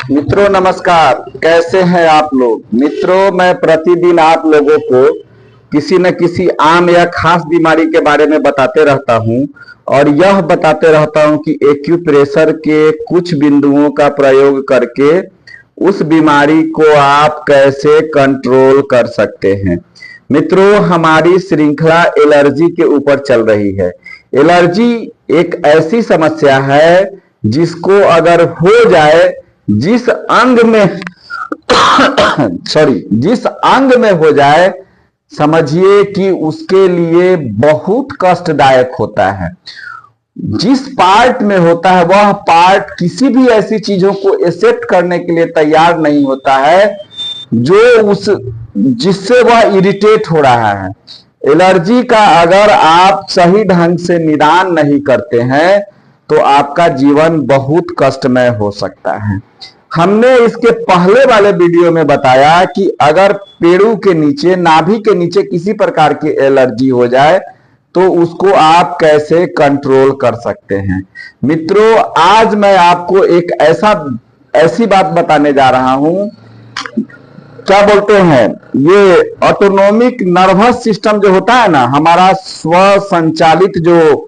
मित्रों नमस्कार। कैसे हैं आप लोग। मित्रों, मैं प्रतिदिन आप लोगों को किसी न किसी आम या खास बीमारी के बारे में बताते रहता हूं और यह बताते रहता हूं कि एक्यूप्रेशर के कुछ बिंदुओं का प्रयोग करके उस बीमारी को आप कैसे कंट्रोल कर सकते हैं। मित्रों, हमारी श्रृंखला एलर्जी के ऊपर चल रही है। एलर्जी एक ऐसी समस्या है जिसको अगर हो जाए, जिस अंग में जिस अंग में हो जाए, समझिए कि उसके लिए बहुत कष्टदायक होता है। जिस पार्ट में होता है वह पार्ट किसी भी ऐसी चीजों को एक्सेप्ट करने के लिए तैयार नहीं होता है जो उस जिससे वह इरिटेट हो रहा है। एलर्जी का अगर आप सही ढंग से निदान नहीं करते हैं तो आपका जीवन बहुत कष्टमय हो सकता है। हमने इसके पहले वाले वीडियो में बताया कि अगर पेड़ों के नीचे, नाभि के नीचे किसी प्रकार की एलर्जी हो जाए तो उसको आप कैसे कंट्रोल कर सकते हैं। मित्रों, आज मैं आपको एक ऐसी बात बताने जा रहा हूं, क्या बोलते हैं, ये ऑटोनोमिक नर्वस सिस्टम जो होता है ना, हमारा स्व संचालित जो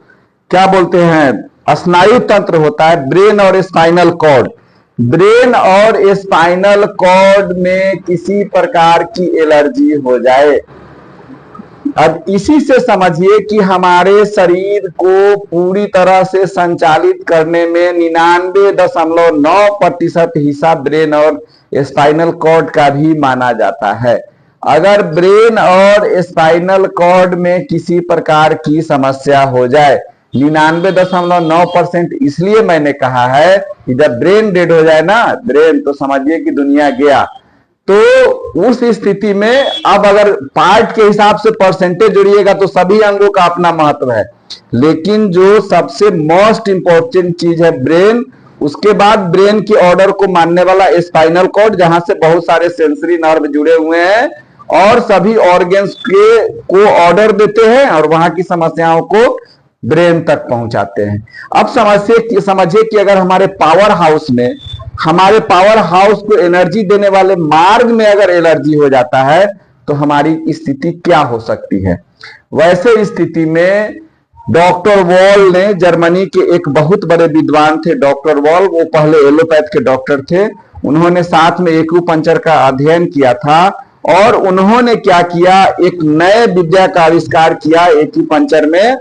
क्या बोलते हैं स्नायु तंत्र होता है, ब्रेन और स्पाइनल कॉर्ड। ब्रेन और स्पाइनल कॉर्ड में किसी प्रकार की एलर्जी हो जाए, अब इसी से समझिए कि हमारे शरीर को पूरी तरह से संचालित करने में 99.9% हिस्सा ब्रेन और स्पाइनल कॉर्ड का भी माना जाता है। अगर ब्रेन और स्पाइनल कॉर्ड में किसी प्रकार की समस्या हो जाए, 99.9% इसलिए मैंने कहा है कि जब ब्रेन डेड हो जाए ना, ब्रेन, तो समझिए कि दुनिया गया। तो उस स्थिति में अब अगर पार्ट के हिसाब से परसेंटेज जोड़िएगा तो सभी अंगों का अपना महत्व है, लेकिन जो सबसे मोस्ट इंपॉर्टेंट चीज है ब्रेन, उसके बाद ब्रेन के ऑर्डर को मानने वाला स्पाइनल कॉर्ड, जहां से बहुत सारे सेंसरी नर्व जुड़े हुए हैं और सभी ऑर्गन्स को ऑर्डर देते हैं और वहां की समस्याओं को ब्रेन तक पहुंचाते हैं। अब समझिए कि अगर हमारे पावर हाउस को एनर्जी देने वाले मार्ग में अगर एलर्जी हो जाता है तो हमारी स्थिति क्या हो सकती है। वैसे स्थिति में डॉक्टर वॉल ने, जर्मनी के एक बहुत बड़े विद्वान थे डॉक्टर वॉल, वो पहले एलोपैथ के डॉक्टर थे। उन्होंने साथ में एक्यूपंक्चर का अध्ययन किया था और उन्होंने क्या किया, एक नए विद्या का आविष्कार किया एक्यूपंक्चर में,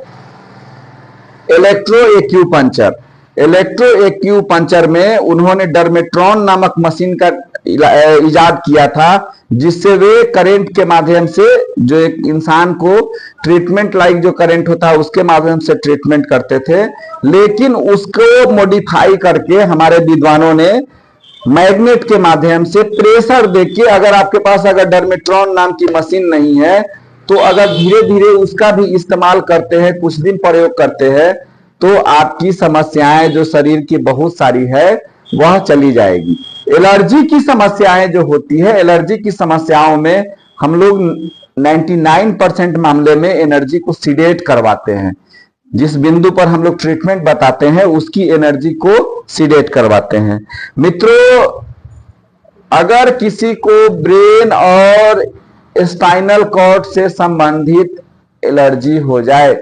इलेक्ट्रो एक्यूपंक्चर में उन्होंने डर्मेट्रॉन नामक मशीन का इजाद किया था, जिससे वे करंट के माध्यम से जो एक इंसान को ट्रीटमेंट लाइक जो करंट होता है उसके माध्यम से ट्रीटमेंट करते थे। लेकिन उसको मॉडिफाई करके हमारे विद्वानों ने मैग्नेट के माध्यम से प्रेशर देके, अगर आपके पास अगर डर्मेट्रॉन नाम की मशीन नहीं है तो अगर धीरे धीरे उसका भी इस्तेमाल करते हैं, कुछ दिन प्रयोग करते हैं, तो आपकी समस्याएं जो शरीर की बहुत सारी है वह चली जाएगी। एलर्जी की समस्याएं जो होती है, एलर्जी की समस्याओं में हम लोग 99% मामले में एनर्जी को सीडेट करवाते हैं। जिस बिंदु पर हम लोग ट्रीटमेंट बताते हैं उसकी एनर्जी को सीडेट करवाते हैं। मित्रों, अगर किसी को ब्रेन और स्पाइनल कॉर्ड से संबंधित एलर्जी हो जाए,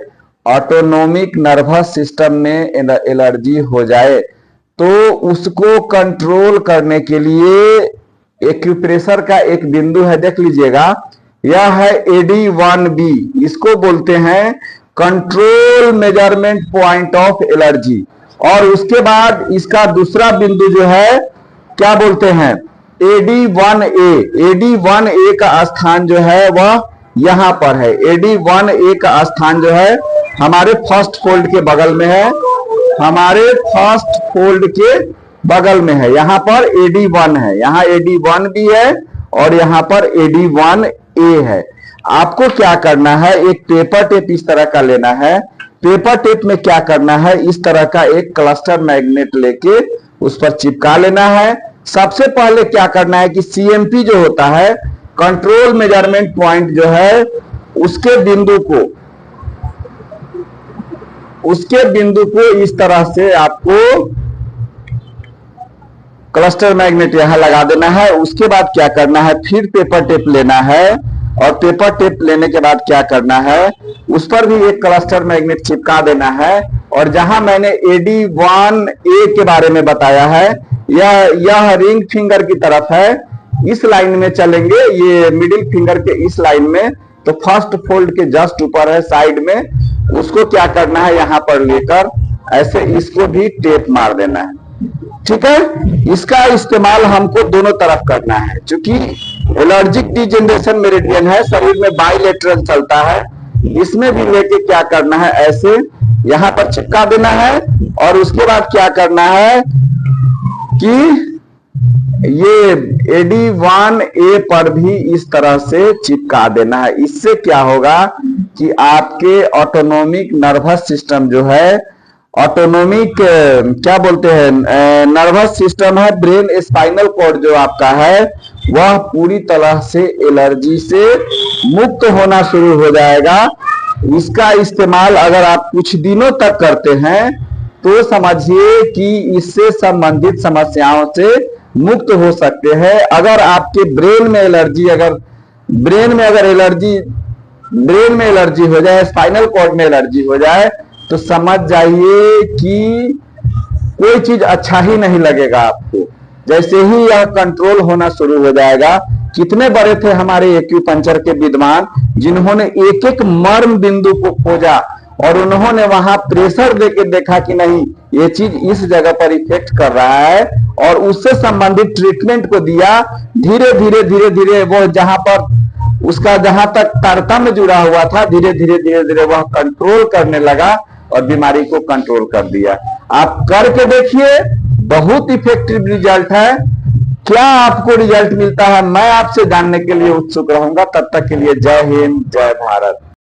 ऑटोनोमिक नर्वस सिस्टम में एलर्जी हो जाए, तो उसको कंट्रोल करने के लिए एक्यूप्रेशर का एक बिंदु है, देख लीजिएगा, यह है AD1B। इसको बोलते हैं control measurement point of allergy. और उसके बाद इसका दूसरा बिंदु जो है क्या बोलते हैं, AD1A। AD1A का स्थान जो है वह यहां पर है। AD1A का स्थान जो है हमारे फर्स्ट फोल्ड के बगल में है, हमारे फर्स्ट फोल्ड के बगल में है। यहां पर AD1 है, यहां AD1B है और यहां पर AD1A है। आपको क्या करना है, एक पेपर टेप इस तरह का लेना है। पेपर टेप में क्या करना है, इस तरह का एक क्लस्टर मैग्नेट लेके उस पर चिपका लेना है। सबसे पहले क्या करना है कि CMP जो होता है, कंट्रोल मेजरमेंट पॉइंट जो है, उसके बिंदु को इस तरह से आपको क्लस्टर मैग्नेट यहाँ लगा देना है। उसके बाद क्या करना है, फिर पेपर टेप लेना है और पेपर टेप लेने के बाद क्या करना है, उस पर भी एक क्लस्टर मैग्नेट चिपका देना है। और जहां मैंने AD1A के बारे में बताया है, यह रिंग फिंगर की तरफ है, इस लाइन में चलेंगे, ये मिडिल फिंगर के इस लाइन में, तो फर्स्ट फोल्ड के जस्ट ऊपर है साइड में, उसको क्या करना है, यहां पर लेकर ऐसे इसको भी टेप मार देना है। ठीक है, इसका इस्तेमाल हमको दोनों तरफ करना है, क्योंकि एलर्जिक डिजेनरेशन मेरिडियन है, शरीर में बाइलेटरल चलता है, इसमें भी लेके क्या करना है, ऐसे यहां पर चिपका देना है। और उसके बाद क्या करना है कि ये AD1A पर भी इस तरह से चिपका देना है। इससे क्या होगा कि आपके ऑटोनोमिक नर्वस सिस्टम जो है, ऑटोनोमिक क्या बोलते हैं, नर्वस सिस्टम है, ब्रेन स्पाइनल कॉर्ड जो आपका है, वह पूरी तरह से एलर्जी से मुक्त होना शुरू हो जाएगा। इसका इस्तेमाल अगर आप कुछ दिनों तक करते हैं तो समझिए कि इससे संबंधित समस्याओं से मुक्त हो सकते हैं। अगर आपके ब्रेन में एलर्जी हो जाए, स्पाइनल कॉर्ड में एलर्जी हो जाए, तो समझ जाइए कि कोई चीज अच्छा ही नहीं लगेगा आपको। जैसे ही यह कंट्रोल होना शुरू हो जाएगा, कितने बड़े थे हमारे एक्यूपंक्चर के विद्वान, जिन्होंने एक एक मर्म बिंदु को खोजा और उन्होंने वहां प्रेशर देके देखा कि नहीं, ये चीज इस जगह पर इफेक्ट कर रहा है, और उससे संबंधित ट्रीटमेंट को दिया। धीरे धीरे वो जहां तक तारतम्य जुड़ा हुआ था, धीरे धीरे वह कंट्रोल करने लगा और बीमारी को कंट्रोल कर दिया। आप करके देखिए, बहुत इफेक्टिव रिजल्ट है। क्या आपको रिजल्ट मिलता है, मैं आपसे जानने के लिए उत्सुक रहूंगा। तब तक के लिए जय हिंद, जय भारत।